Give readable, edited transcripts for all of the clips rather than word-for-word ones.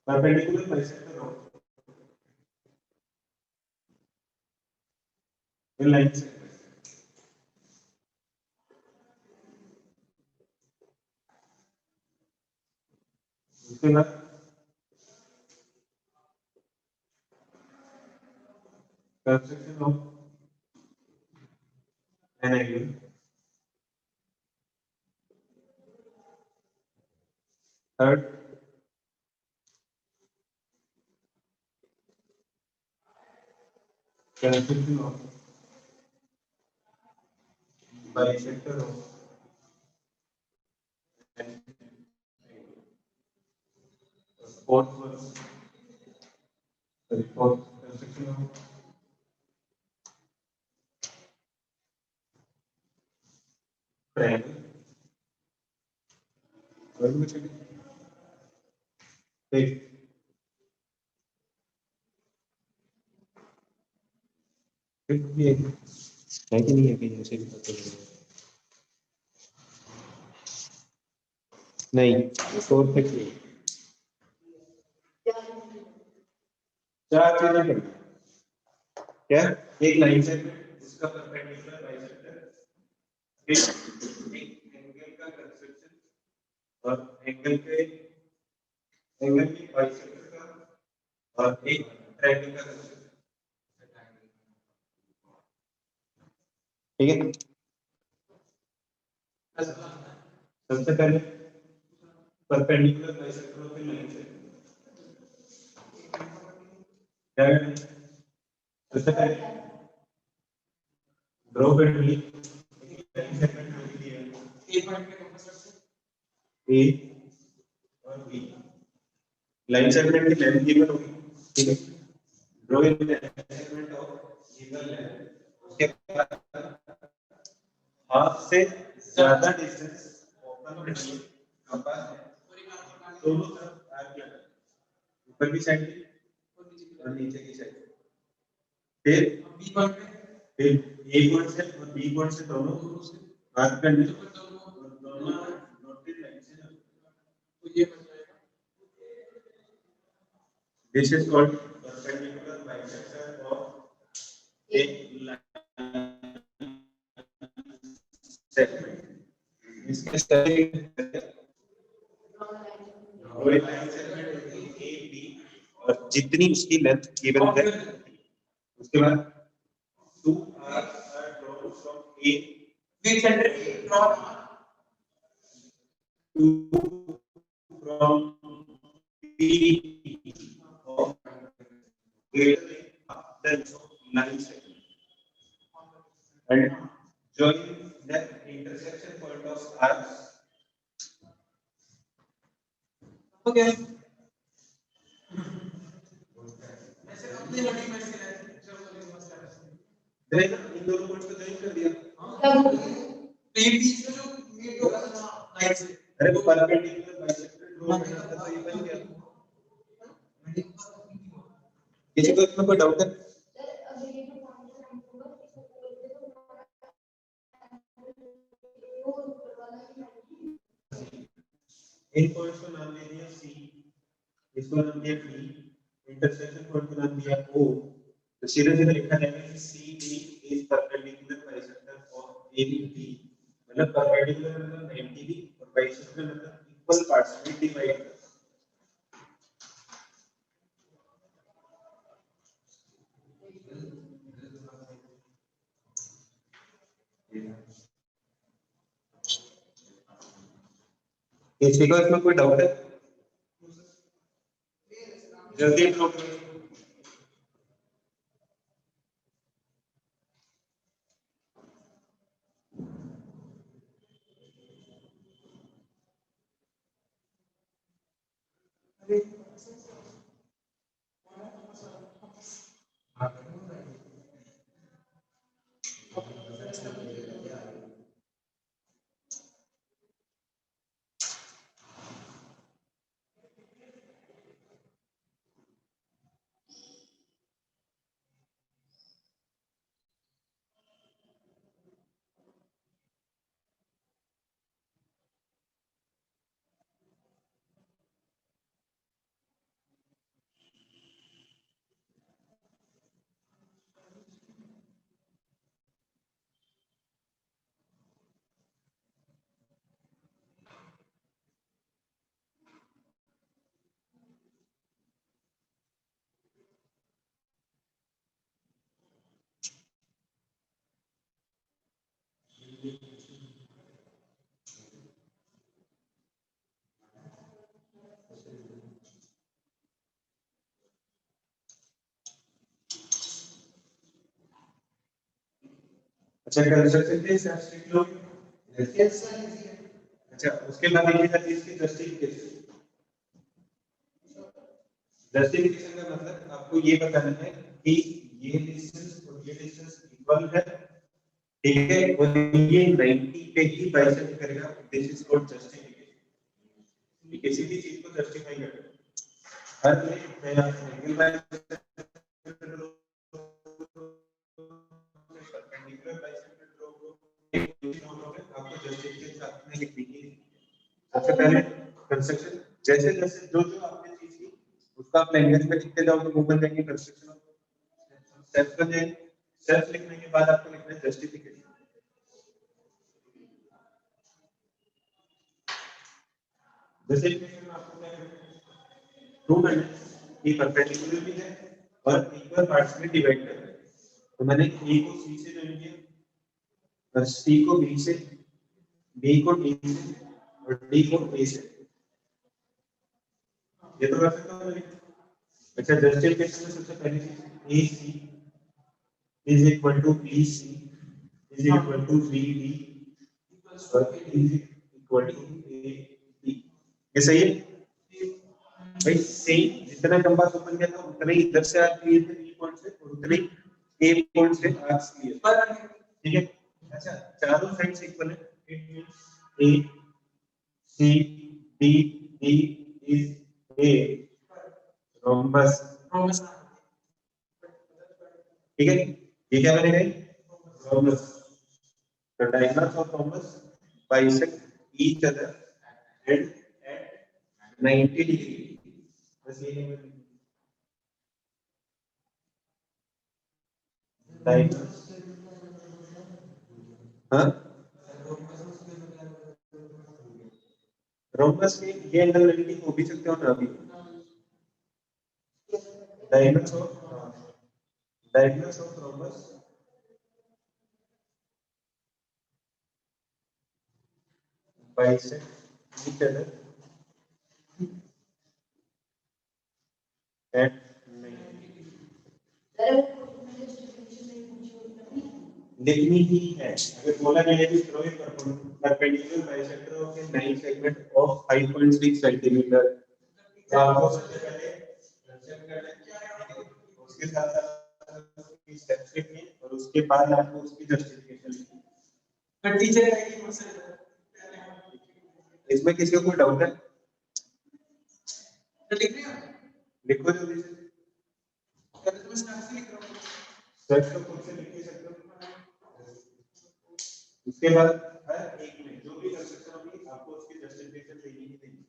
Perpendicular bisector हो ये line से उसके बाद construction of an angle third construction of bisector of fourth construction of triangle और कुछ देख ये है कि नहीं है कि ऐसे भी पता नहीं फोर्थ तक चार चीजें कर क्या एक लाइन से उसका परपेंडिकुलर बाइसेक्टर एक एंगल का कंस्ट्रक्शन और एंगल की बाइसेक्टर का और एक ट्रायंगल का कंस्ट्रक्शन ठीक है सबसे पहले परपेंडिकुलर बाइसेक्टर ऑफ लाइन से क्या करें सबसे पहले ड्रॉ कर ली लाइन सेगमेंट लिख दिया ए पॉइंट पे कंस्ट्रक्शन ए और बी लाइन सेगमेंट की लेंथ गिवन होगी ठीक है draw in segment of given length उसके बाद हाफ से ज्यादा डिस्टेंस ओपन रखिए कंपास है दोनों तरफ आर्क लगा ऊपर की साइड और नीचे की साइड फिर बी पॉइंट पे फिर ए पॉइंट से और बी पॉइंट से दोनों से आर्क करने और दोनों डॉटेड लाइन से तो ये बन जाएगा this is called perpendicular bisector of A segment इसके स्टाइल और एक लाइन सेगमेंट होती है ए बी और जितनी उसकी लेंथ गिवन है उसके बाद two are drawn from A which center from two from B of greater than 9 seconds and join the intersection point of arcs okay देखो इन दोनों पॉइंट्स को ज्वाइन कर दिया तो ये बीच में जो मीट होगा ना लाइन से अरे वो परपेंडिकुलर बाइसेक्टर ड्रॉ करना था तो ये बन गया किसी को इसमें कोई डाउट है इन पॉइंट्स का नाम दे दिया सी इसको नाम दिया बी इंटरसेक्शन पॉइंट का नाम दिया ओ तो सीधे सीधे लिखा जाएगा कि C D is perpendicular bisector of A B मतलब परपेंडिकुलर मतलब 90 डिग्री और बाइसेक्टर मतलब इक्वल पार्ट्स में डिवाइड किसी को इसमें कोई डाउट है जल्दी ड्रॉ करो अच्छा कंस्ट्रक्शन के हिसाब से लोग अच्छा उसके बाद ये था इसकी जस्टिफिकेशन जस्टिफिकेशन का मतलब आपको ये बताना है कि ये डिस्टेंस और ये डिस्टेंस इक्वल है ठीक है और ये 90 पे ही बाइसेक्ट करेगा दिस इज कॉल्ड जस्टिफिकेशन ये किसी भी चीज को जस्टिफाई करता है हर एक angle bisector perpendicular bisector draw को आपको जस्टिफिकेशन साथ में लिखनी है सबसे पहले कंस्ट्रक्शन जैसे जैसे जो जो आपने चीज की उसका आप लैंग्वेज में लिखते जाओगे वो बन जाएंगे कंस्ट्रक्शन स्टेप्स बन जाएंगे स्टेप्स लिखने के बाद आपको लिखना है जस्टिफिकेशन जस्टिफिकेशन में आपको क्या करना प्रूव करना है कि परपेंडिकुलर भी है और इक्वल पार्ट्स में डिवाइड करना है तो मैंने ए को सी से ज्वाइन किया और सी को बी से बी को डी से और डी को ए से ये तो कर सकता हूं अच्छा जस्टिफिकेशन में सबसे पहली चीज ए सी is equal to BC is equal to BD और is equal to AB ये सही है भाई सेम जितना लंबा ओपन किया था उतना ही इधर से आर्क लिए थे बी पॉइंट से और उतने ही ए पॉइंट से आर्क्स लिए ठीक है अच्छा चारों साइड्स इक्वल है A C D D is a rhombus ठीक है ये क्या बनेगा rhombus the diagonals of rhombus bisect each other at 90 degree बस ये है diagonals हाँ rhombus के ये एंगल 90 हो भी सकते हो ना अभी diagonals of rhombus bisect each other at 90 लिखनी ही है अगर बोला जाए कि throw a perpendicular bisector of a 9 segment of 5.6 centimetre तो आपको सबसे पहले कंसेप्ट करना है उसके साथ साथ उसकी स्टेप्स लिखनी है और उसके बाद आपको उसकी जस्टिफिकेशन लिखनी है पर टीचर आएगी मुझसे इसमें किसी को कोई डाउट है तो लिख रहे हो लिखो जल्दी से पहले तुम स्टेप्स लिख रहे हो स्टेप्स तो खुद से लिख ही सकते हो उसके बाद हर एक में जो भी कंस्ट्रक्शन होगी आपको उसकी जस्टिफिकेशन देनी ही देनी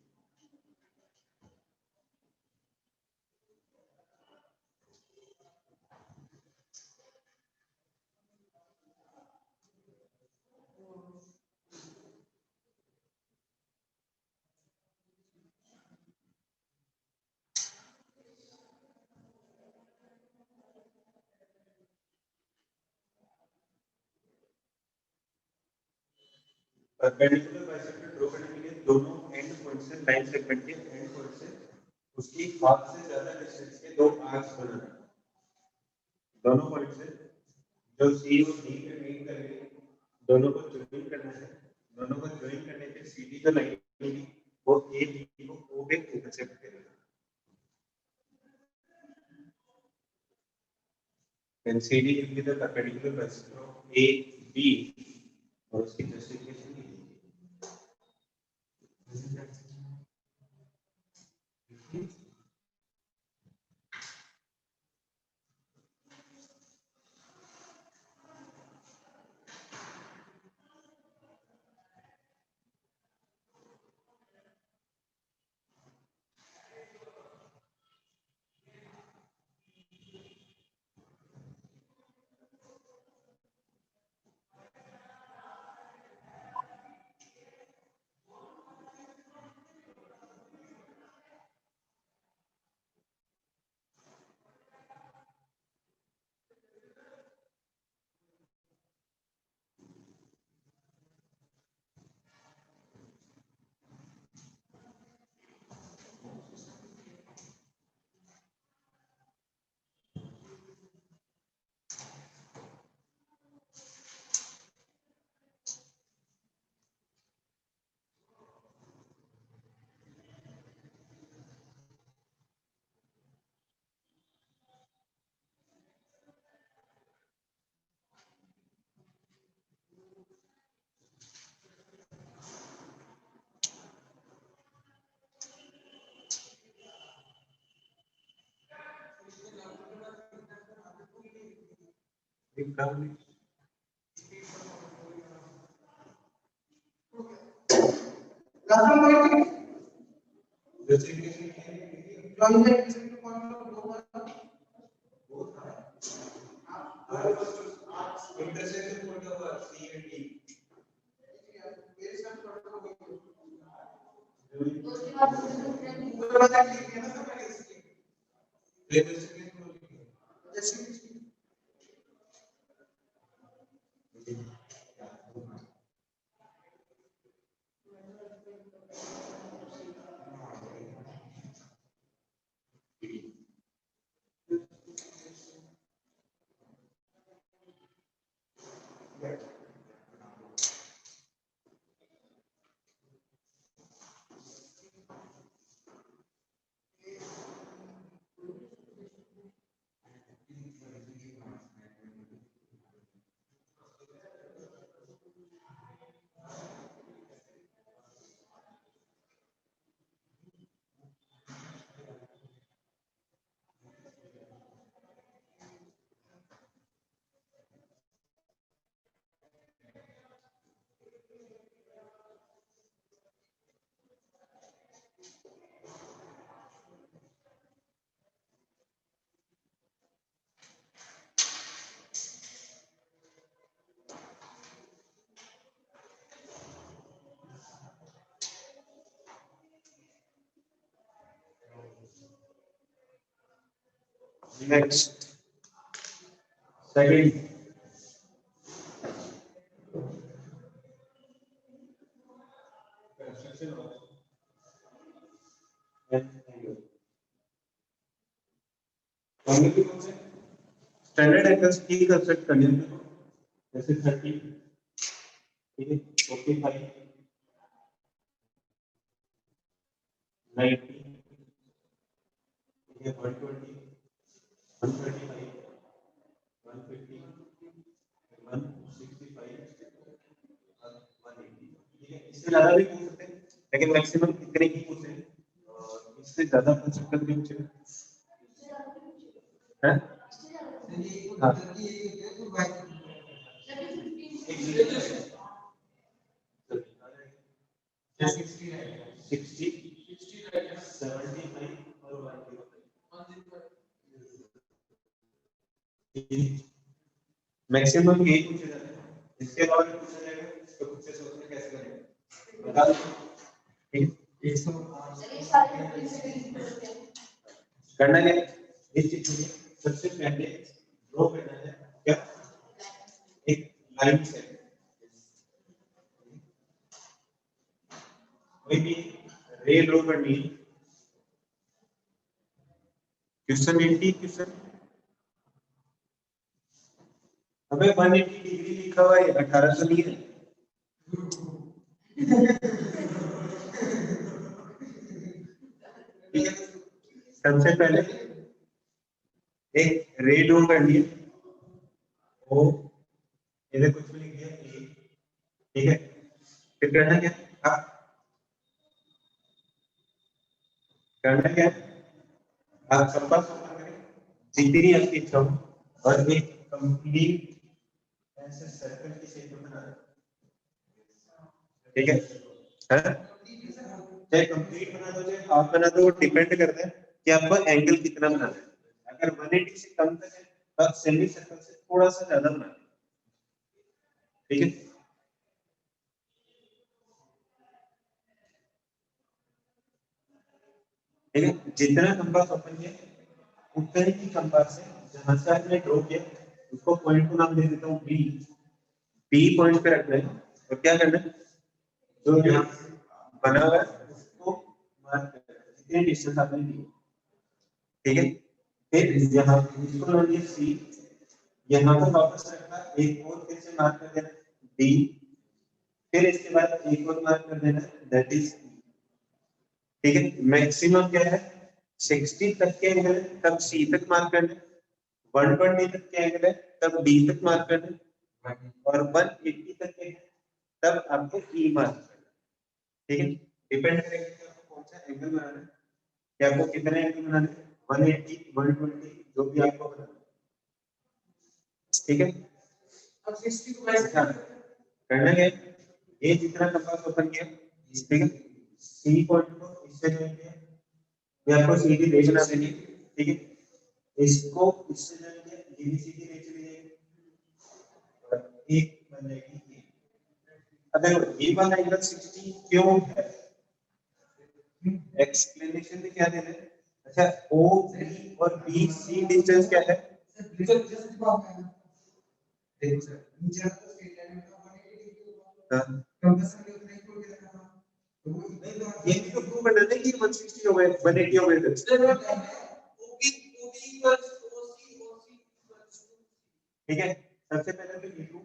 परपेंडिकुलर बाइसेक्टर ड्रॉ करने के लिए दोनों एंड पॉइंट से लाइन सेगमेंट के एंड पॉइंट से उसकी हाफ से ज्यादा डिस्टेंस के दो आर्क्स बनाना दोनों पॉइंट से जो सी और डी पे मीट करेंगे दोनों को ज्वाइन करना है दोनों को ज्वाइन करने पे सीधी जो लाइन होगी वो ए बी को ओ पे इंटरसेक्ट करेगा and CD will be the perpendicular bicycle of A B और उसकी जस्टिफिकेशन की Next, second. स्टैंडर्ड एंगल्स की कंस्ट्रक्ट करने में जैसे 30, ठीक है, 45, 90, ठीक है, 120, 135, 150, 165 और 180, ठीक है। इससे ज्यादा भी पूछ सकते हैं, लेकिन मैक्सिमम इतने ही पूछे और इससे ज्यादा पूछ सकते हैं पूछे हैं। हाँ, 60, 75 और 105 मैक्सिमम यही पूछे जाते हैं। इसके अलावा भी पूछा जाएगा तो खुद से सोचना कैसे करेंगे बता दो। ठीक, करना क्या इस चीज में सबसे पहले ड्रॉ करना है क्या एक लाइन से कोई भी रे ड्रॉ करनी है। क्वेश्चन 80 क्वेश्चन अबे 180 डिग्री लिखा हुआ है 1800 नहीं है। ठीक है, सबसे पहले एक रे ड्रॉ करनी है वो इधर कुछ भी लिख दिया ए, ठीक है। फिर करना क्या करना क्या आप कंपास ओपन करें जितनी आपकी इच्छा हो और एक कंप्लीट ऐसे सर्कल की शेप में बना दो। ठीक है, चाहे कंप्लीट बना दो चाहे हाफ बना दो, डिपेंड करता है कि आपको एंगल कितना बनाना है। अगर 180 से कम तक है तो आप सेमी सर्कल से थोड़ा सा ज्यादा बनाना है। ठीक है, ठीक है, जितना कंपास ओपन किया उतना ही कंपास से जहां से आपने ड्रॉ किया उसको पॉइंट को नाम दे देता हूँ बी। बी पॉइंट पे रखना है और क्या करना है जो यहाँ बना हुआ है उसको मार्क करना है जितने डिस्टेंस आपने दी। ठीक है, फिर यहाँ इसको नाम दिया सी, यहाँ पर वापस रखना एक और फिर से मार्क कर देना डी, फिर इसके बाद एक और मार्क कर देना दैट इज। ठीक है, मैक्सिमम क्या है 60 तक के एंगल है तब सी तक मार्क करना, 120 तक के एंगल है तब डी तक मार्क करना और 180 तक के है तब आपको ई मार्क करना। ठीक है, डिपेंड करेगा कि आपको कौन सा एंगल बनाना है कि आपको कितने एंगल बनाने हैं 180 120 जो भी आपको बनाना है। ठीक है, अच्छा, करना क्या है, ये जितना कंपास ओपन किया, ठीक है, सी पॉइंट को इससे ज्वाइन किया, ये आपको सीधी रेखा बना देनी है, ठीक है, इसको इससे ज्वाइन किया, ये भी सीधी रेखा चली जाएगी और एक बन जाएगी ये। अब देखो ये वाला एंगल 60 क्यों है, एक्सप्लेनेशन में क्या देना है। अच्छा, ओ बी और बी सी डिस्टेंस क्या है, हाँ, ये भी तो प्रूव करना है कि 160 हो गए 180 हो गए, ठीक है। सबसे पहले तो ये प्रूव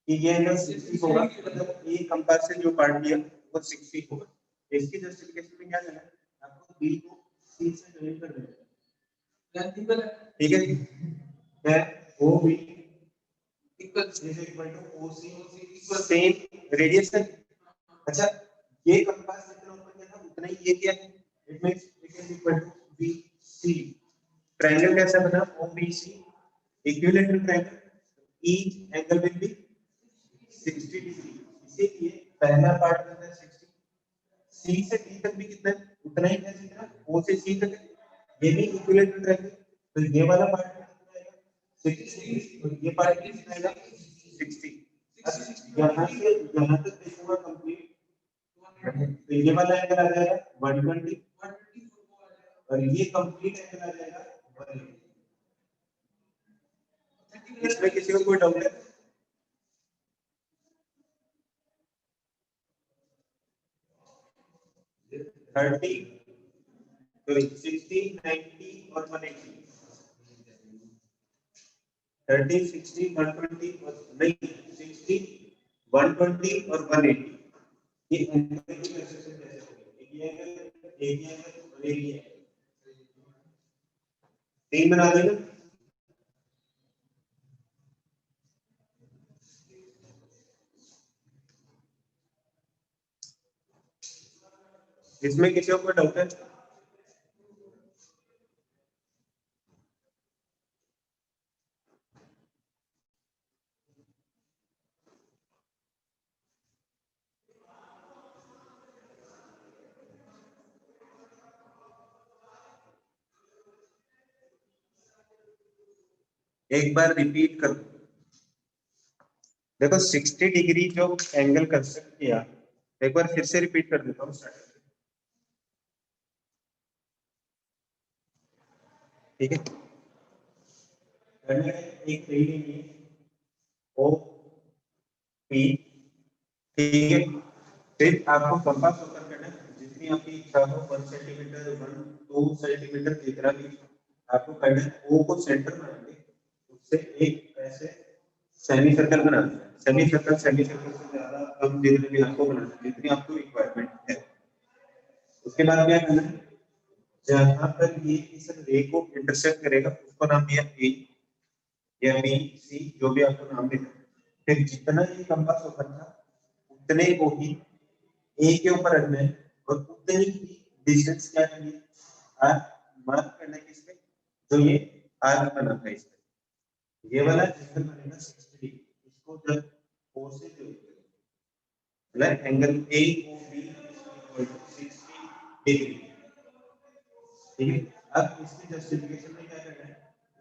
कि ये एंगल 60 होगा, मतलब ये कंपास से जो पार्ट लिया वो 60 होगा। इसकी जस्टिफिकेशन में क्या देना है, आपको बी को सी से ज्वाइन कर देना है, ठीक है, है O B equal to O C equal same radius है। अच्छा, ये कंपास जितना ऊपर किया था उतना ही ये किया है, it means it is equal to B C. Triangle कैसा बना, O B C equilateral triangle, each angle will be 60 degree, इसीलिए पहला पार्ट कितना है 60, सी से डी तक भी कितना है उतना ही है जितना ओ से सी तक है, ये भी इक्विलेटरल ट्रायंगल, तो ये वाला पार्ट कितना आएगा 60 और ये पार्ट कितना आएगा 60। यहाँ तक देखूंगा कंप्लीट, तो ये वाला एंगल आ जाएगा 120 और ये कंप्लीट एंगल आ जाएगा 180। इसमें किसी को कोई डाउट है, 30 तो 60 90 और 180, 30 60 120 और नहीं 60 120 और 180, ये एंगल की कंस्ट्रक्शन कैसे होगी, एक एंगल और एक एंगल तीन बना देना। इसमें किसी को डाउट है, एक बार रिपीट कर देखो 60 डिग्री जो एंगल कंस्ट्रक्ट किया, एक बार फिर से रिपीट कर देता हूँ, ठीक है, एक ट्रेन लेनी है ओ पी, ठीक है, फिर आपको कंपास ओपन करना है, जितनी आपकी इच्छा हो 1 सेंटीमीटर 1 2 सेंटीमीटर जितना भी आपको करना है, ओ को सेंटर बना के उससे एक ऐसे सेमी सर्कल बनाना है, सेमी सर्कल से ज्यादा कम जितने भी आपको बनाना है जितनी आपको रिक्वायरमेंट है। उसके बाद क्या करना है, जहां पर ये इस रे को इंटरसेक्ट करेगा उसको नाम दिया ए या बी सी, जो भी आपको नाम देना है। फिर जितना ये कंपास ओपन था उतने को ही ए के ऊपर रखना है और उतनी ही डिस्टेंस क्या करनी है, आर मार्क करना है किसपे, जो ये आर बनाता है इस पे, ये वाला एंगल बनेगा 60 डिग्री, इसको जब ओ से जोड़ मतलब angle A O B equal to 60 degree, ठीक है। अब इसकी जस्टिफिकेशन में क्या करना है,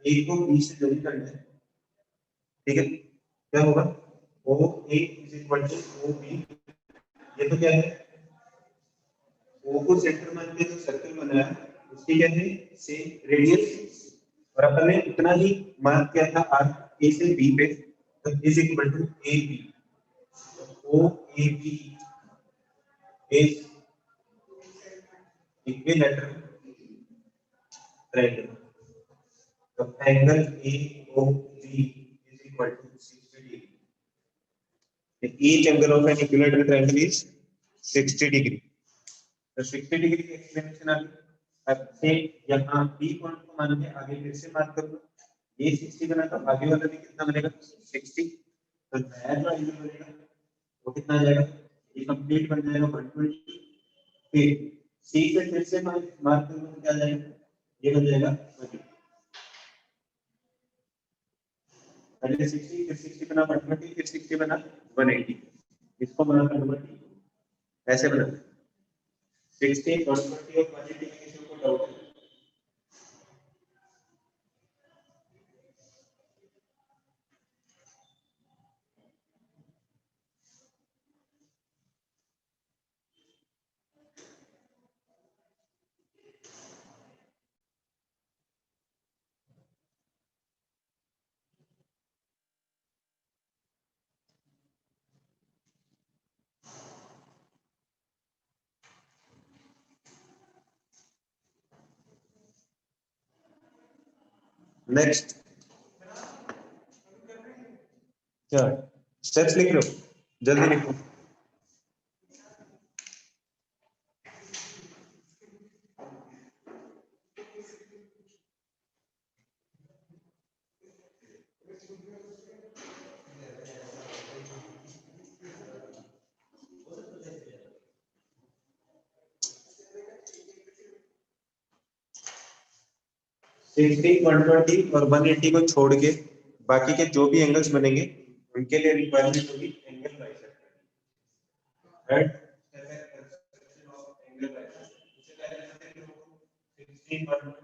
ए को बी से जॉइन करना है, ठीक है, क्या होगा O A is equal to O B, ये तो क्या है ओ को सेंटर मान के जो सर्कल बनाया उसकी क्या है सेम रेडियस, और अपन ने इतना ही मार्क किया था आर ए से बी पे, तो is equal to A B, O A B is equilateral triangle, तो angle A O B is equal to 60 degree, each angle of an equilateral triangle is 60 degree, तो 60 degree की explanation आ गई। अब से यहाँ बी पॉइंट को मान के आगे फिर से मार्क करूंगा, ये 60 बना तो आगे वाला भी कितना बनेगा 60, तो नया जो एंगल बनेगा वो कितना आ जाएगा, ये कंप्लीट बन जाएगा 120, फिर सी से फिर से मार्क करूंगा तो क्या जाएगा, ये बन जाएगा 20। पहले 60 फिर 60 बना 120 फिर 60 बना 180 इसको बना 120 ऐसे बना 60 120 और 180 में किसी को डाउट है नेक्स्ट क्या स्टेप्स लिख लो जल्दी लिखो 60 120 और 180 को छोड़ के बाकी के जो भी एंगल्स बनेंगे उनके लिए रिक्वायरमेंट होगी angle bisector right angle bisector 60 120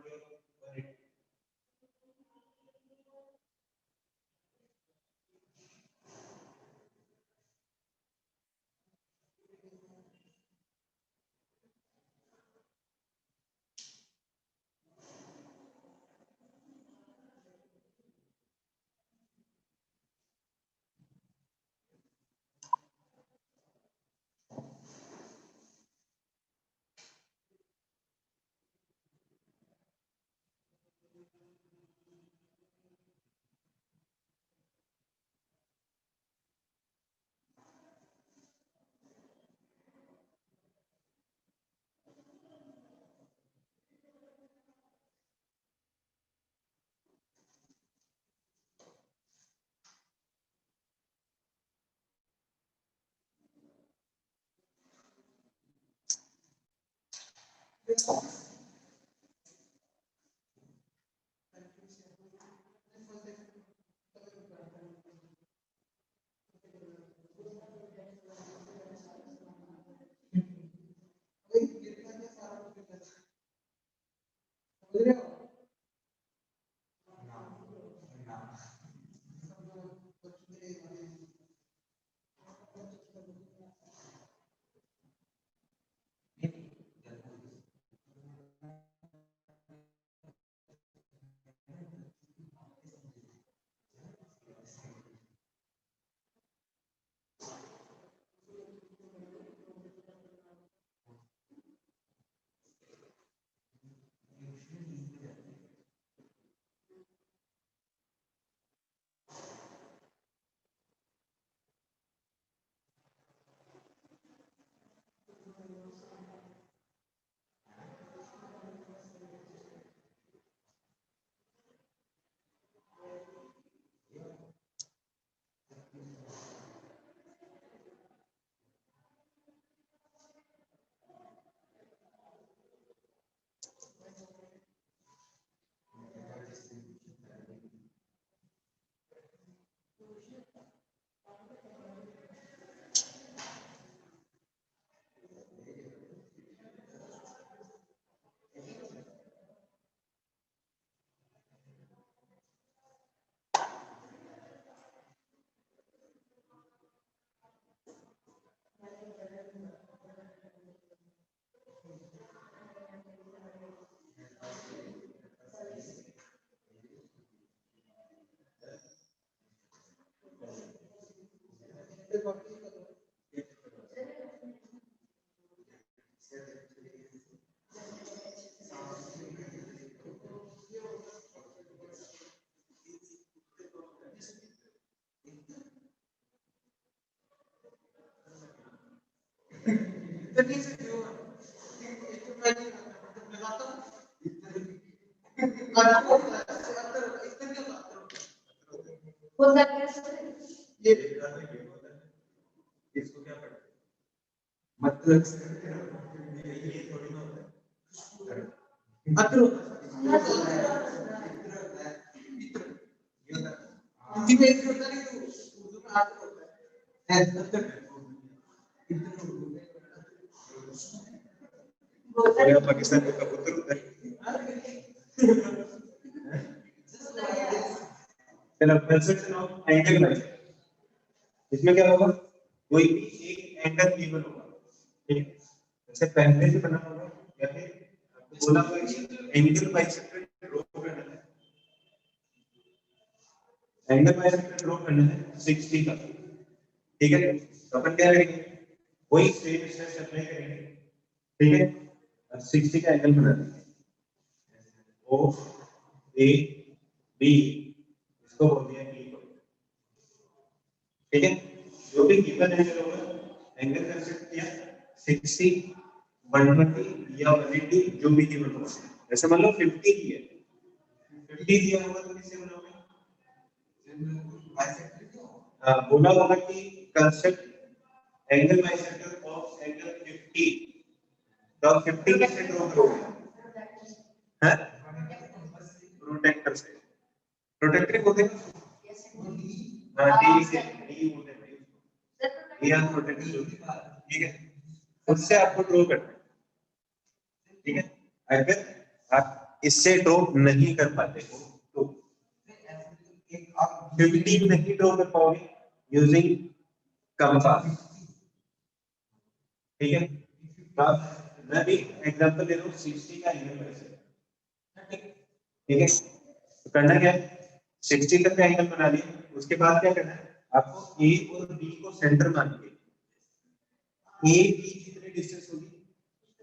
और 180 ये इसको क्या पढ़ते मतलब ये थोड़ी ना होता है अत्र हिंदी में ऐसे होता नहीं तो उर्दू में आठ होता है और पाकिस्तान में कबूतर होता है। चलो कंस्ट्रक्शन ऑफ एंगल बाइसेक्टर, इसमें क्या होगा, कोई भी एक एंगल गिवन होगा, ठीक है, जैसे पहले से बना होगा या फिर आपको बोला होगा कि एंगल बाइसेक्टर ड्रॉ करना है, एंगल बाइसेक्टर ड्रॉ करना है 60 का, ठीक है, तो अपन क्या करेंगे, वही सेम स्टेप्स अप्लाई करेंगे, ठीक है, अब 60 का एंगल बना देंगे, ओ ए बी, इसको बोल दिया बी, ठीक है, जो भी गिवन एंगल होगा, एंगल कंसिडर किया 60, 120 या 180, जो भी गिवन होगा, जैसे मान लो 50 की है, 50 दिया होगा तो किससे बनाओगे, बोला होगा कि construct angle bisector of angle 50, तो 50 किससे ड्रॉ करोगे, हैं, प्रोटेक्टर से, प्रोटेक्टर होते हैं, हाँ डी से, डी होते हैं, ये आप प्रोटेक्टर, ठीक है, उससे आपको ड्रॉ करना है, ठीक है, अगर आप इससे ड्रॉ नहीं कर पाते हो तो आप 50 नहीं ड्रॉ कर पाओगे यूजिंग कंपास, ठीक है, मैं भी एग्जांपल दे रहा हूँ 60 का एंगल वैसे, ठीक है, तो करना क्या है, 60 तक का एंगल बना लिया, उसके बाद क्या करना है, आपको ए और बी को सेंटर मान के ए बी जितनी डिस्टेंस होगी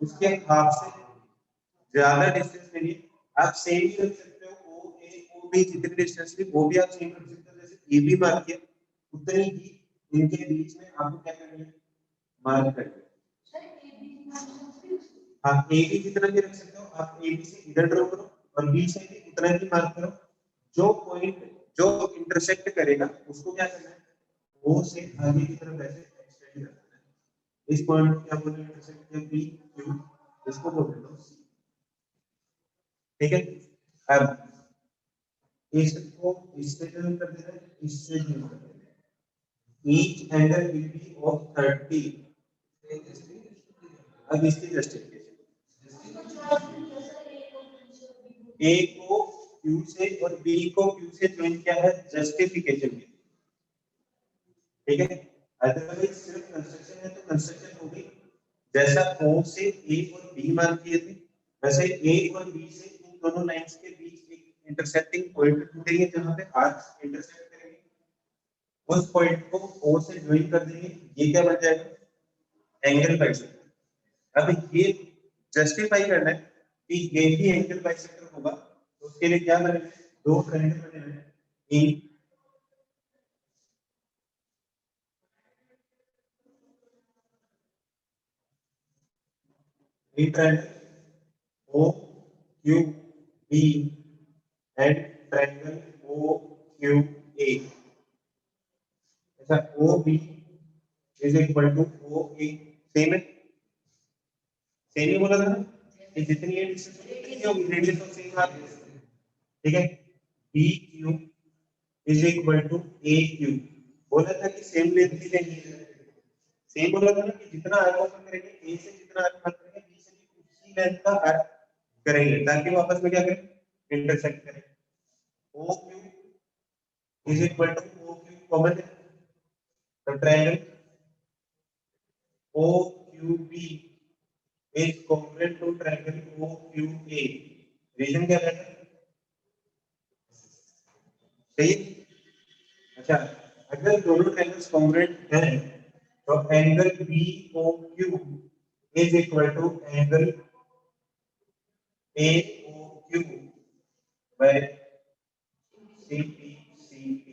उसके हाफ से ज्यादा डिस्टेंस के लिए आप सेम ही रख सकते हो, ओ ए ओ बी जितनी डिस्टेंस थी वो भी आप सेम रख सकते हो, जैसे ए बी मार्क किया उतनी ही इनके बीच में आपको क्या करना है, मार्क करना है, हाँ ए बी जितना भी रख सकते हो आप, ए बी से इधर ड्रॉ करो और बी से भी उतना ही मार्क करो, जो पॉइंट जो इंटरसेक्ट करेगा उसको क्या करना है, ओ से आगे की तरफ ऐसे एक्सटेंड करना है, इस पॉइंट को क्या बोलते हैं, इंटरसेक्ट किया बी क्यू, इसको बोलते हैं सी, ठीक है, अब इसको इससे जोड़ कर देना है, इससे जोड़ कर देना है, each angle will be of 30, अब इसकी जस्टिफिकेशन, ए को क्यू से और बी को क्यू से ज्वाइन किया है जस्टिफिकेशन में, ठीक है, अदरवाइज सिर्फ कंस्ट्रक्शन है तो कंस्ट्रक्शन होगी, जैसा ओ से ए और बी मान किए थे वैसे ए और बी से इन दोनों लाइंस के बीच एक इंटरसेक्टिंग पॉइंट ढूंढेंगे जहां पे आर्क्स इंटरसेक्ट करेंगे, उस पॉइंट को ओ से ज्वाइन कर देंगे, ये क्या बन जाएगा, एंगल बाइसेक्टर। अब ये जस्टिफाई करना है कि ये भी एंगल बाइसेक्टर होगा, तो उसके लिए क्या करेंगे, दो ट्रायंगल बने हैं, ए triangle O Q B and triangle O Q A, ऐसा O B is equal to O A, same है, सेम ही बोला था ना कि जितनी ये डिस्टेंस होगी रेडियस ऑफ सेम आर, ठीक है, B Q is equal to A Q, बोला था कि सेम लेंथ की लेंगे, सेम बोला था ना कि जितना आर्क ओपन करेंगे A से जितना आर्क बंद करेंगे B से भी उसी लेंथ का आर्क करेंगे ताकि वो आपस में क्या करें, इंटरसेक्ट करें, OQ is equal to OQ common है, तो triangle OQB is congruent to triangle OQA, reason क्या है, सही, अच्छा, अगर दोनों ट्रायंगल्स कॉन्ग्रुएंट हैं तो angle BOQ is equal to angle AOQ by CPCP,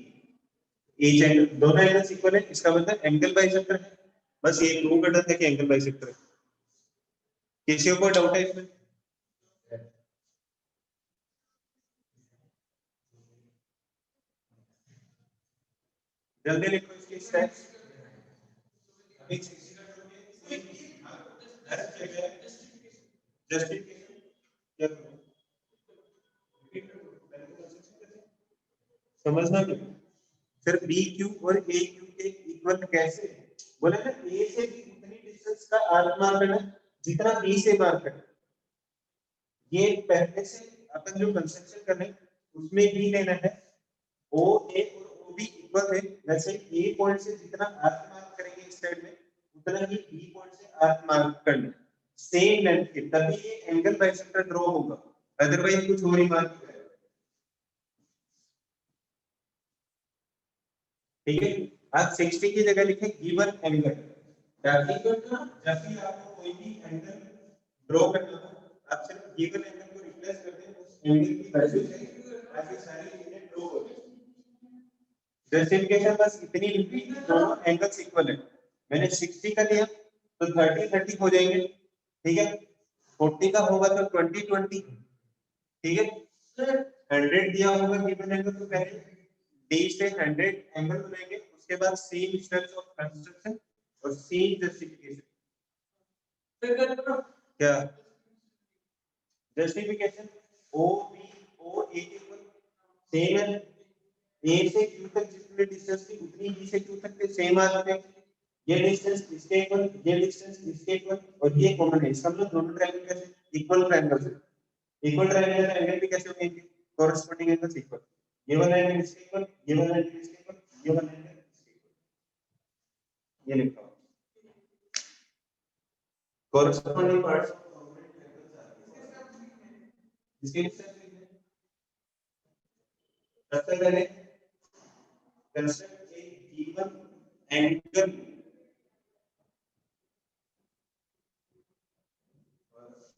each angle, दोनों एंगल्स इक्वल है, इसका मतलब एंगल बाइसेक्टर है, बस ये प्रूव करना था कि एंगल बाइसेक्टर है, किसी को कोई डाउट है इसमें, जल्दी लिखो इसके स्टेप्स, अभी 60 का करोगे डायरेक्ट चलेगा, जस्टिफिकेशन क्या करोगे, समझना क्यों, फिर बी क्यू और ए क्यू के इक्वल कैसे? बोले ना ए से भी उतनी डिस्टेंस का आर्क मार्क करना जितना बी से मार्क करना। ये पहले से अपन जो कंस्ट्रक्शन कर रहे हैं उसमें ही लेना है। ओ ए और ओ बी इक्वल है, वैसे ए पॉइंट से जितना आर्क मार्क करेंगे इस साइड में उतना ही बी पॉइंट से आर्क मार्क करना है सेम लेंथ के, तभी ये एंगल बाइसेक्टर ड्रॉ होगा, अदरवाइज कुछ और ही मार्क करेगा। ठीक है, आप 60 की जगह लिखें गिवन एंगल, ताकि जब भी आपको कोई भी एंगल ड्रॉ करना हो आप सिर्फ गिवन एंगल को रिप्लेस करते हैं, उस एंगल की वैल्यू से बाकी सारी चीजें ड्रॉ हो जाएंगी। जस्टिफिकेशन बस इतनी लिखी कि दोनों एंगल्स इक्वल है। मैंने 60 का लिया तो 30 30 हो जाएंगे, ठीक है। 40 का होगा तो 20 20, ठीक है। 100 दिया होगा गिवन एंगल तो पहले डी से 100 एंगल बनाएंगे, उसके बाद सेम स्टेप्स ऑफ कंस्ट्रक्शन और सेम जस्टिफिकेशन। क्या जस्टिफिकेशन? ओ बी ओ ए इक्वल सेम है, ए से क्यू तक जितनी डिस्टेंस थी उतनी बी से क्यू तक के सेम आ जाते हैं। ये डिस्टेंस इसके इक्वल, ये डिस्टेंस इसके इक्वल और ये कॉमन है, इसका मतलब दोनों ट्रायंगल कैसे इक्वल ट्रायंगल्स है। इक्वल ट्रायंगल का एंगल भी कैसे होंगे? कॉरेस्पॉन्डिंग एंगल्स इक्वल, ये वाला एंगल इसके इक्वल, ये वाला एंगल इसके इक्वल, ये वाला एंगल इसके इक्वल, ये लिखा हुआ corresponding parts of congruent angles are इसके स्टेप्स लिखने हैं। सबसे पहले construct a given angle,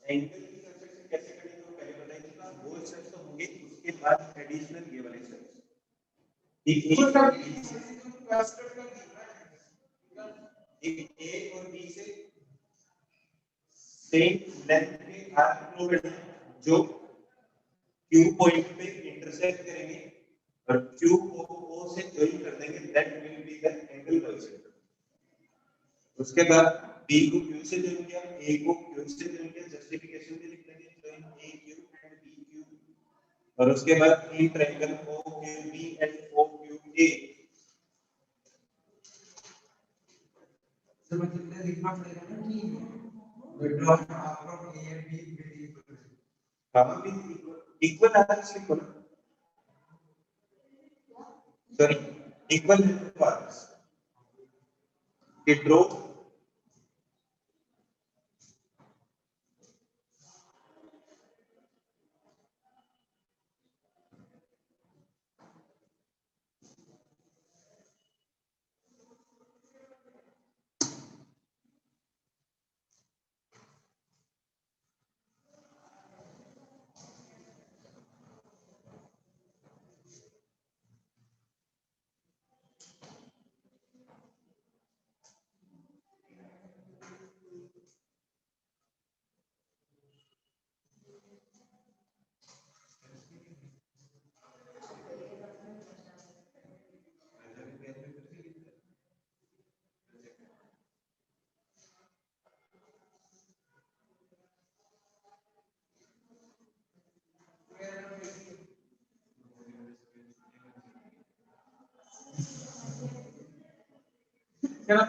angle की कंस्ट्रक्शन कैसे करेंगे वो पहले बताइए, वो स्टेप्स तो होंगे, उसके बाद एडिशनल ये वाले स्टेप्स। एक ए और बी से सेम लेंथ के आर्क ड्रॉ करना है जो क्यू पॉइंट पे इंटरसेक्ट करेंगे और क्यू को ओ से ज्वाइन कर देंगे, that will be the angle bisector. उसके बाद बी को क्यू से ज्वाइन किया, ए को क्यू से ज्वाइन किया, जस्टिफिकेशन भी लिख देंगे join A Q and B Q, और उसके बाद तीन triangle O Q B and O Q A. तो मतलब लिखना पड़ेगा ना कि withdraw from A and B will equal, हां भी equal arcs equal, sorry equal arcs के ड्रॉ। क्या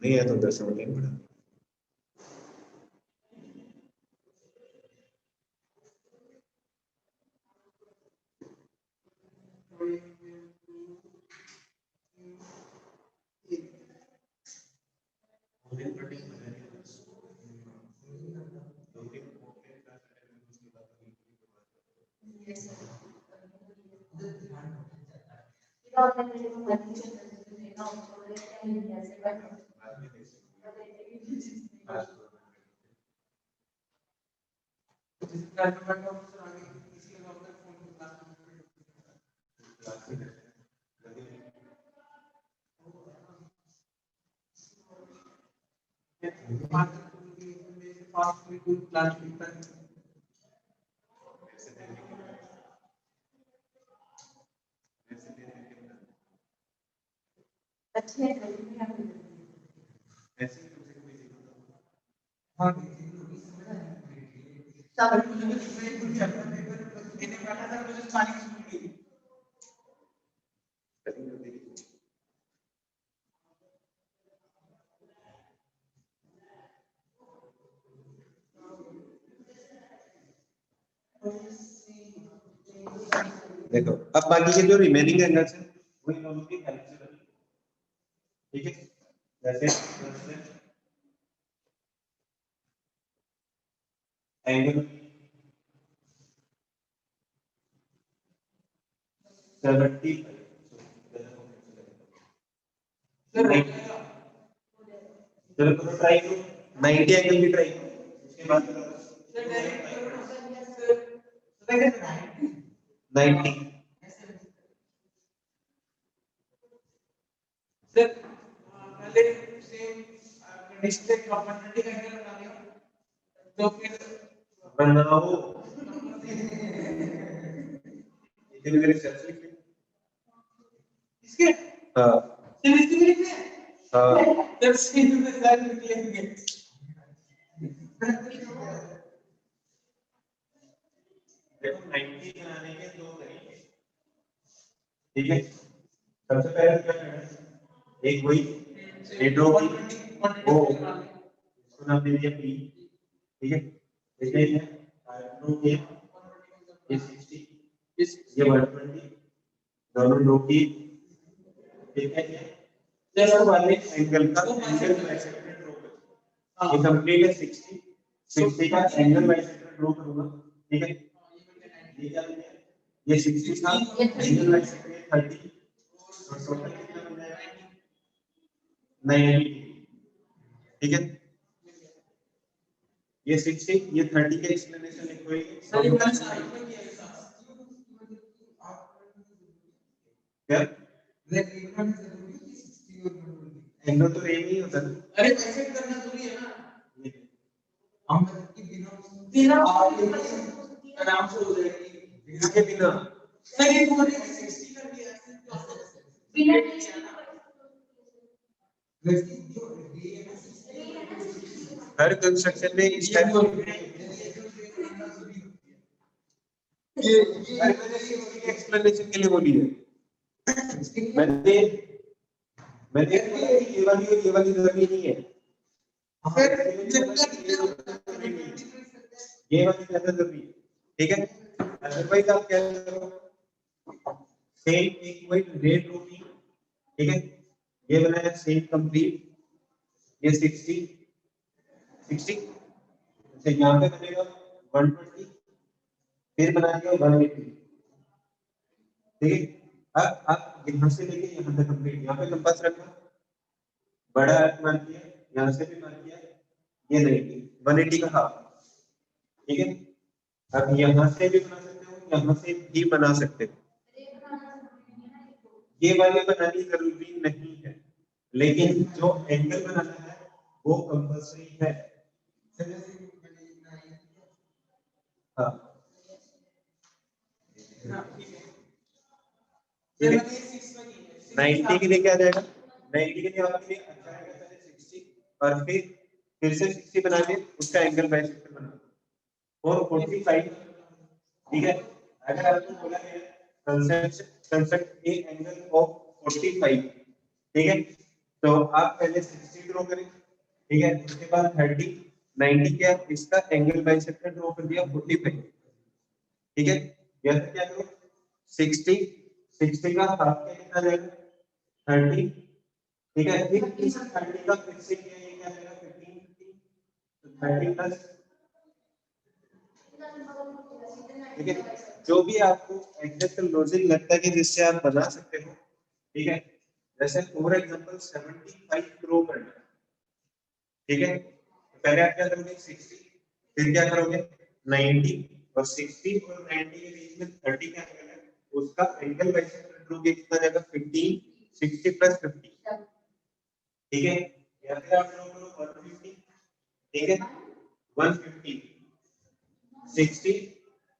नहीं है तो 10 मिनट नहीं पड़ा। देखो अब बाकी के जो रिमेनिंग एंगल्स हैं वही दोनों की हेल्प से बनी, ठीक है। जैसे एंगल 75 चलो तो ट्राई करो 90 एंगल भी ट्राई करो, उसके बाद 90 सर पहले सेम कंडीशन का 120 का एंगल बना लिया तो फिर बनाओ इतने मेरे सर्च लिखे इसके हाँ सिर्फ इसके लिखे हाँ जब सीन में सारे निकलेंगे देखो 90 बनाने के दो तरीके, ठीक है। सबसे पहले क्या करना है, एक वही ये ड्रॉ की वो इसको नाम दे दिया पी, ठीक है। इसमें है ड्रॉ किया ये 60 ये 120 दोनों ड्रॉ की, ठीक है। जैसा वाले एंगल का एंगल बाइसेक्टर ड्रॉ कर, ये कंप्लीट है 60 का एंगल बाइसेक्टर ड्रॉ करूंगा, ठीक है। ये क्या बन गया, ये 60 था एंगल बाइसेक्टर 30 और टोटल कितना बन जाएगा 90, ठीक है। ये 60 ये 30 के एक्सप्लेनेशन लिखो क्या एंगल तो सेम ही होता है। अरे वैसे करना जरूरी है ना हम की बिना आराम से हो जाएगी इसके बिना नहीं पूरी 60 कर दिया बिना हर कंस्ट्रक्शन में इस टाइप हर एक्सप्लेनेशन के लिए बोली है। मैंने मैंने ये वाली और ये वाली जरूरी नहीं है, ये वाली ज्यादा जरूरी है, ठीक है। अदरवाइज आप क्या करो सेम एक वही रेट होगी, ठीक है। ये बनाया सेम कंप्लीट ये 60 अच्छा यहाँ पे बनेगा 120 फिर बनाएंगे 180, ठीक है। अब आप यहाँ से लेके यहाँ तक कंप्लीट यहाँ पे कंपास रखना बड़ा अर्थ मान लिया यहाँ से भी मान लिया ये 90 180 का हाफ, ठीक है। अब यहाँ से भी बना सकते हो यहाँ से भी बना सकते हो, ये वाले बनानी जरूरी नहीं है लेकिन जो एंगल बनाना है वो कंपल्सरी है। हाँ 90 के लिए क्या जाएगा 90 के लिए आपके लिए अच्छा रहेगा पहले 60 और फिर से 60 बना के उसका एंगल बाइसेक्टर बना और 45, ठीक है। अगर आपको बोला गया कंस्ट्रक्ट ए एंगल ऑफ 45, ठीक है, तो आप पहले 60 ड्रॉ करें, ठीक है। उसके बाद 30 90 क्या इसका एंगल बाइसेक्टर ड्रॉ कर दिया 45, ठीक है। या फिर क्या करो 60 60 का हाफ क्या कितना जाएगा 30, ठीक है। फिर इस 30 का फिर से क्या ये क्या जाएगा 15, तो 30 प्लस, ठीक है। जो भी आपको एग्जैक्ट लॉजिक लगता है कि जिससे आप बना सकते हो, ठीक है। जैसे फॉर एग्जांपल 75 ग्रो करना है, ठीक है। पहले आप क्या करोगे 60, फिर क्या करोगे 90, और 60 और 90 के बीच में 30 का एंगल है, उसका एंगल बाइसेक्टर ड्रॉ कितना जाएगा 15, 60 प्लस 50, ठीक है। या फिर आप ड्रॉ करो 150, ठीक है। 150 60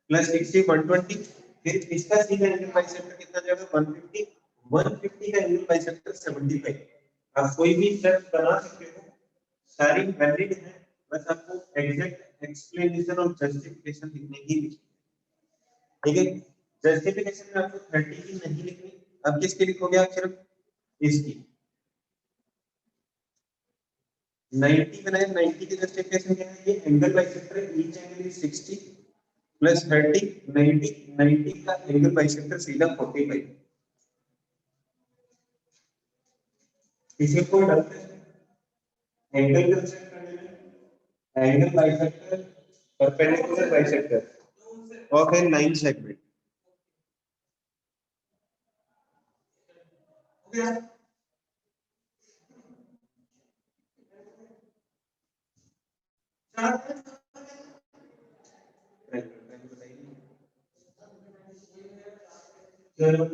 प्लस 60 120, फिर इसका सीधा एंगल बाइसेक्टर कितना जाएगा 150, 150 का एंगल बाइसेक्टर 75। आप कोई भी सर्च बना सकते हो, सारी वैलिड है, बस आपको एग्जैक्ट एक्सप्लेनेशन और जस्टिफिकेशन लिखने की लिखी, ठीक है। जस्टिफिकेशन में आपको 30 की नहीं लिखनी, अब किसकी लिखोगे आप सिर्फ इसकी 90 बनाए, 90 की जस्टिफिकेशन क्या है, ये एंगल बाइसेक्टर है, ईच एंगल इज 60 प्लस 30, 90, 90 का एंगल बाइसेक्टर सीधा 45। इसी को डालते हैं एंगल कंसेप्ट करने में, एंगल बाइसेक्टर, परपेंडिकुलर बाइसेक्टर और फिर लाइन सेगमेंट। चलो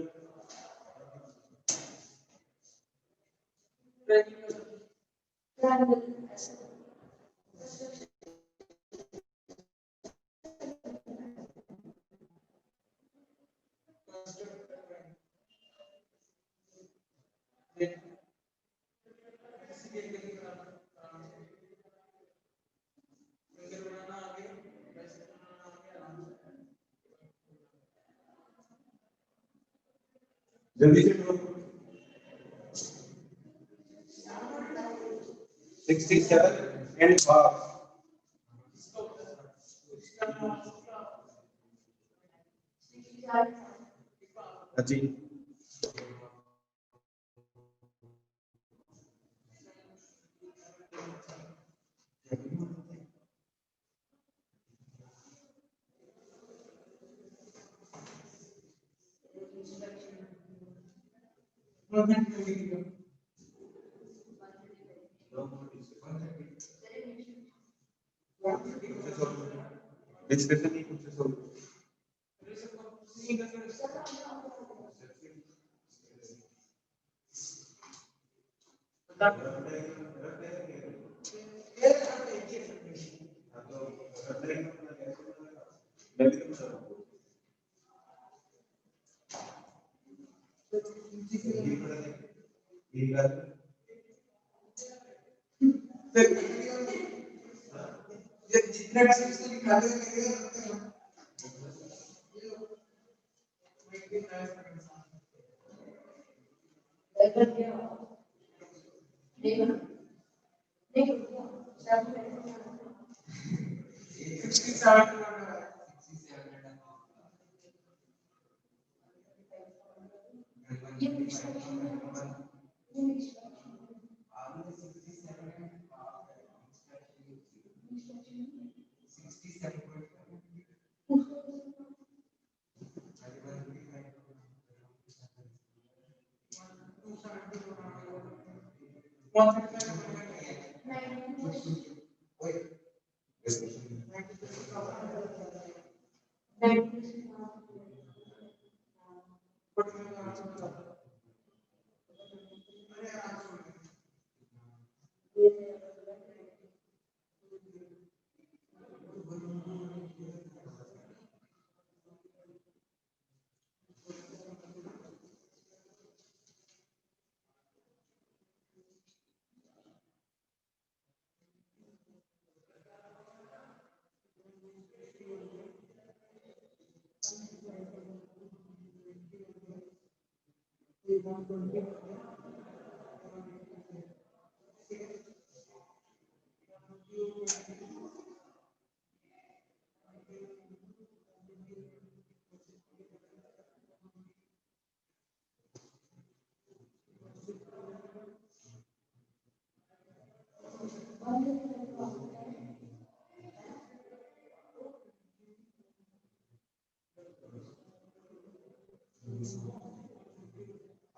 जल्दी से 67 and half, जी। डिस्कशन नहीं कुछ सोल्व,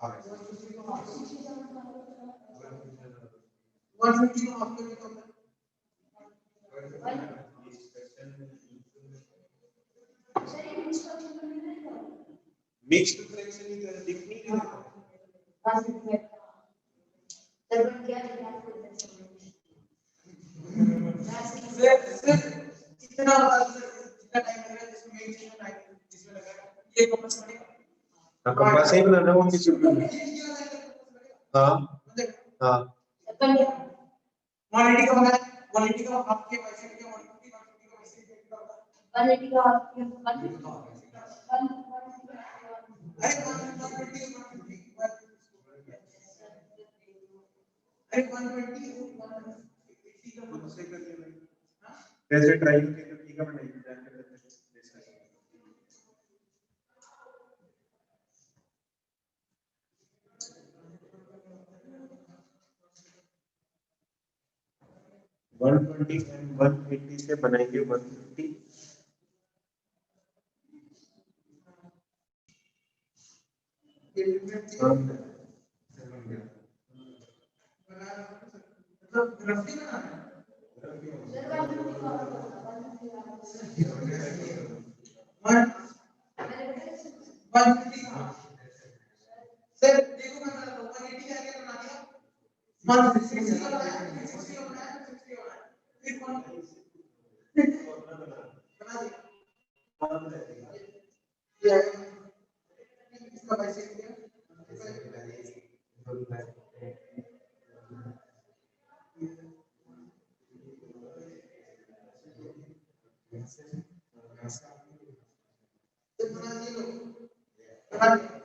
150 को हाफ करके तो मिक्स्ड फ्रैक्शन ही तो दिख नहीं रहा इतना जितना टाइम लगेगा जिसमें मेन चीज टाइम जिसमें लगेगा ये कंपास बनेगा कंपास ही बनाना वो किसी को हाँ हाँ 180 का होगा 180 का हाफ के बाइसेक्ट के 150 का बाइसेक्ट का होगा 180 का हाफ के 150 का अरे 120 अरे 120 खुद से कर लेना कैसे ट्राई करके तो ठीक है बनाइए वन 120 एंड 180 से बनाएंगे 150 सर देखो मैं बताता हूँ 180 का आगे बना दिया 160 का बनाया 60 का बनाया 60 का बनाया फिर कौन बना दिया इसका बाइसेक्ट किया बना दिए लोग बना दिए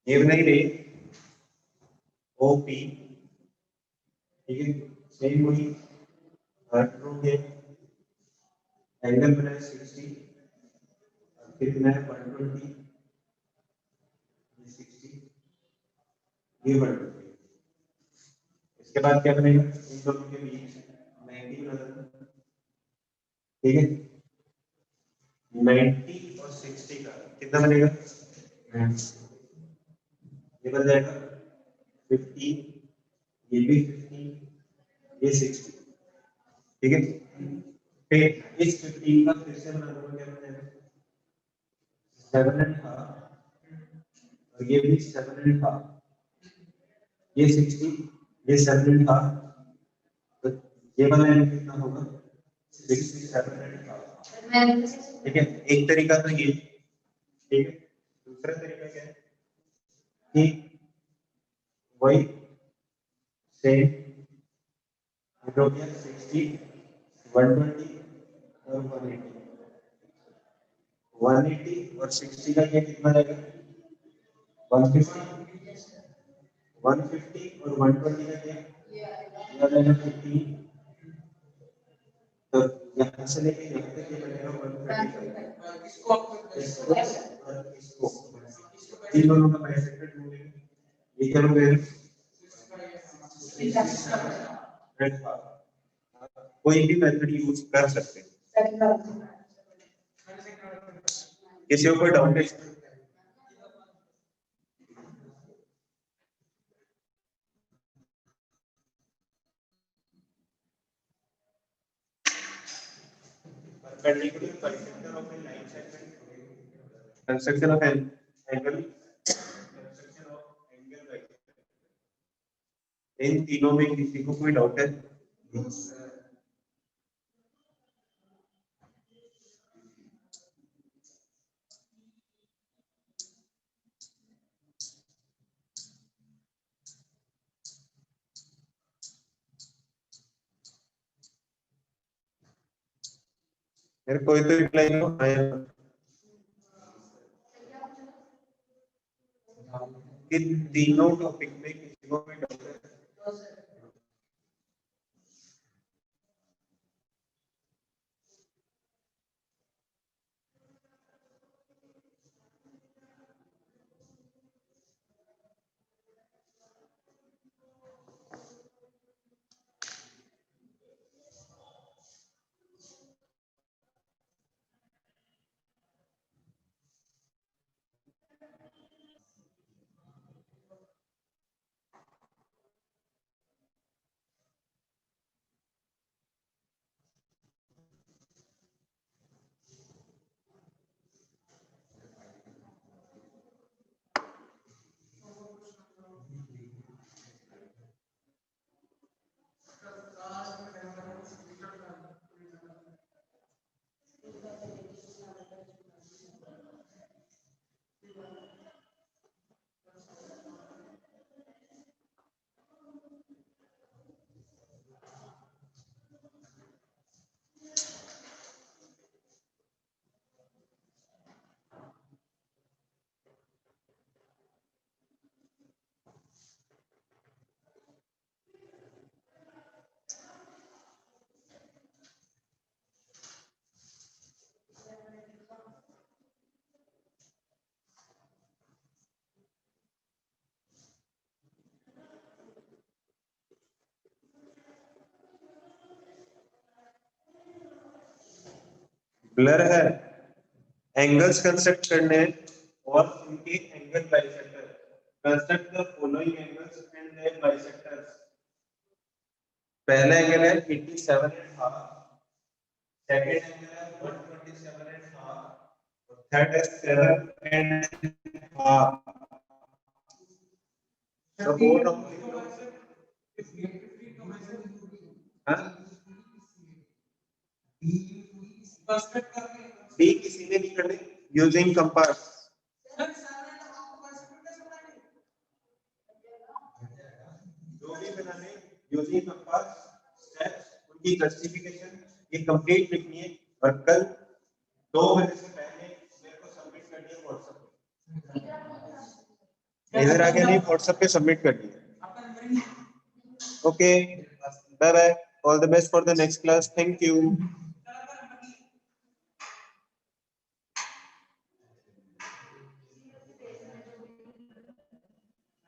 ये बनाई रही ओपी ठीक है सेम वही रो के एंगल बनाए 60 फिर बनाए 120 60 ये 120 इसके बाद क्या बनेगा इन दोनों के बीच 90 बना देना ठीक है 90 और 60 का कितना बनेगा ये बन जाएगा 50 ये भी 50 ये 60 ठीक है फिर इस 15 का फिर से बना दूंगा क्या बन जाएगा 7 एंड हाफ और ये भी 7 एंड हाफ ये 60 ये 7 एंड हाफ तो ये वाला एंड कितना होगा 67 एंड हाफ ठीक है एक तरीका तो ये ठीक है दूसरा तरीका क्या है कि वही सेम हो गया 60 120 और 180 और 60 का ये कितना रहेगा 150 150 और 120 का क्या यह रहेगा 15 तो यहाँ से लेके यहाँ तक ये बनेगा 135 इसको और इसको इन दोनों का बाइसेक्टर ढूंढेंगे ये क्या हो गया कोई भी मेथड यूज कर सकते हैं किसी को कोई डाउट है perpendicular bisector of a line segment construction of an angle construction of angle bisector इन तीनों में किसी को कोई डाउट है मेरे कोई तो रिप्लाई दो। कि तीनों टॉपिक में किसी को भी डाउट है? ब्लर है, एंगल्स कंस्ट्रक्ट करने हैं और उनके angle bisector. Construct the following angles and their bisectors. पहला एंगल है 87.5, सेकंड एंगल है 127.5 और थर्ड है 7.5। तो बोल रहा हूँ डी किसी ने नहीं करने यूजिंग कंपास। जो भी बनाने यूजिंग कंपास स्टेप्स उनकी जस्टिफिकेशन ये कंप्लीट लिखनी है और कल 2 बजे से पहले मेरे को सबमिट करनी है व्हाट्सएप पे। इधर आके नहीं, व्हाट्सएप पे सबमिट करनी है। Okay, bye bye, all the best for the next class, thank you.